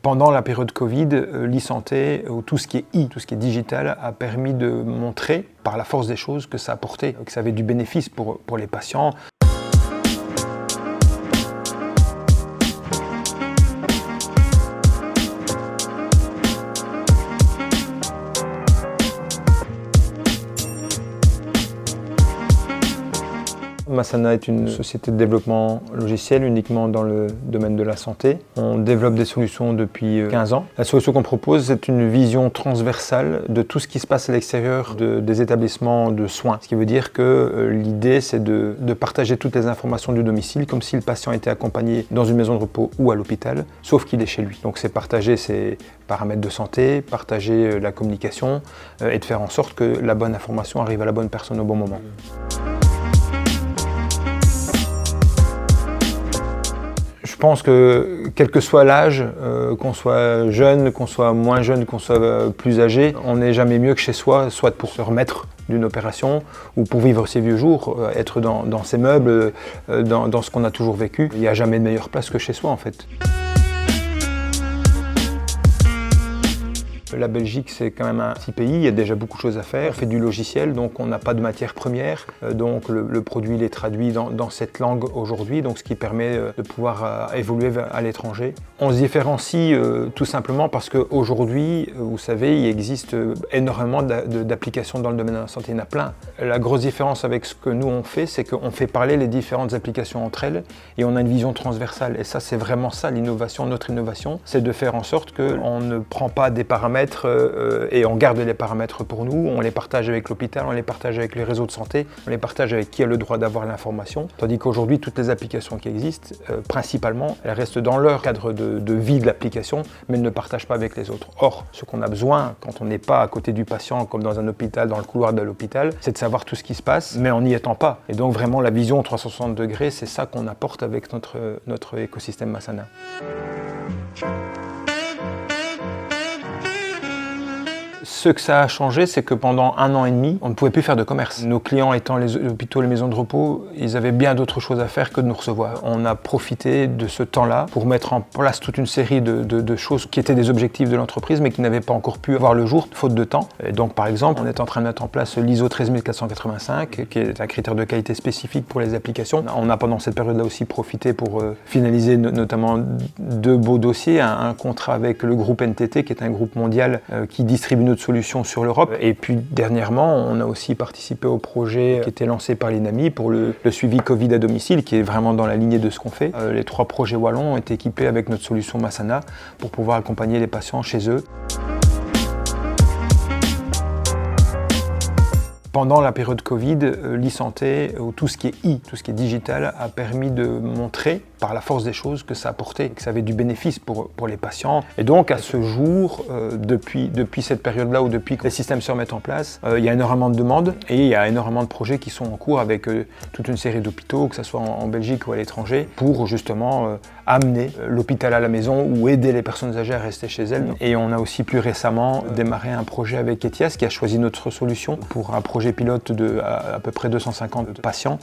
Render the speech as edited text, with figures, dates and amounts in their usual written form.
Pendant la période Covid, l'e-santé, ou tout ce qui est tout ce qui est digital, a permis de montrer par la force des choses que ça apportait, que ça avait du bénéfice pour les patients. Masana est une société de développement logiciel uniquement dans le domaine de la santé. On développe des solutions depuis 15 ans. La solution qu'on propose, c'est une vision transversale de tout ce qui se passe à l'extérieur des établissements de soins. Ce qui veut dire que l'idée, c'est de partager toutes les informations du domicile comme si le patient était accompagné dans une maison de repos ou à l'hôpital, sauf qu'il est chez lui. Donc c'est partager ses paramètres de santé, partager la communication et de faire en sorte que la bonne information arrive à la bonne personne au bon moment. Je pense que quel que soit l'âge, qu'on soit jeune, qu'on soit moins jeune, qu'on soit plus âgé, on n'est jamais mieux que chez soi, soit pour se remettre d'une opération ou pour vivre ses vieux jours, être dans ses meubles, dans ce qu'on a toujours vécu. Il n'y a jamais de meilleure place que chez soi en fait. La Belgique, c'est quand même un petit pays, il y a déjà beaucoup de choses à faire. On fait du logiciel, donc on n'a pas de matière première. Donc le produit il est traduit dans cette langue aujourd'hui, donc ce qui permet de pouvoir évoluer à l'étranger. On se différencie tout simplement parce qu'aujourd'hui, vous savez, il existe énormément d'applications dans le domaine de la santé, il y en a plein. La grosse différence avec ce que nous on fait, c'est qu'on fait parler les différentes applications entre elles et on a une vision transversale. Et ça, c'est vraiment ça l'innovation, notre innovation, c'est de faire en sorte qu'on ne prend pas des paramètres et on garde les paramètres pour nous, on les partage avec l'hôpital, on les partage avec les réseaux de santé, on les partage avec qui a le droit d'avoir l'information. Tandis qu'aujourd'hui, toutes les applications qui existent, principalement, elles restent dans leur cadre de vie de l'application, mais elles ne partagent pas avec les autres. Or, ce qu'on a besoin, quand on n'est pas à côté du patient, comme dans un hôpital, dans le couloir de l'hôpital, c'est de savoir tout ce qui se passe, mais en n'y étant pas. Et donc vraiment, la vision 360 degrés, c'est ça qu'on apporte avec notre écosystème Masana. Ce que ça a changé, c'est que pendant 1 an et demi, on ne pouvait plus faire de commerce. Nos clients étant les hôpitaux, les maisons de repos, ils avaient bien d'autres choses à faire que de nous recevoir. On a profité de ce temps-là pour mettre en place toute une série de choses qui étaient des objectifs de l'entreprise, mais qui n'avaient pas encore pu voir le jour, faute de temps. Et donc, par exemple, on est en train de mettre en place l'ISO 13485, qui est un critère de qualité spécifique pour les applications. On a pendant cette période-là aussi profité pour finaliser notamment 2 beaux dossiers, un contrat avec le groupe NTT, qui est un groupe mondial qui distribue notre solution sur l'Europe. Et puis dernièrement, on a aussi participé au projet qui était lancé par l'INAMI pour le suivi Covid à domicile, qui est vraiment dans la lignée de ce qu'on fait. Les 3 projets wallons ont été équipés avec notre solution Masana pour pouvoir accompagner les patients chez eux. Pendant la période Covid, l'e-santé, ou tout ce qui est tout ce qui est digital, a permis de montrer par la force des choses que ça apportait, que ça avait du bénéfice pour les patients. Et donc à ce jour, depuis cette période-là ou depuis que les systèmes se remettent en place, il y a énormément de demandes et il y a énormément de projets qui sont en cours avec toute une série d'hôpitaux, que ce soit en Belgique ou à l'étranger, pour justement amener l'hôpital à la maison ou aider les personnes âgées à rester chez elles. Et on a aussi plus récemment démarré un projet avec Etias qui a choisi notre solution pour un projet pilote de à peu près 250 patients.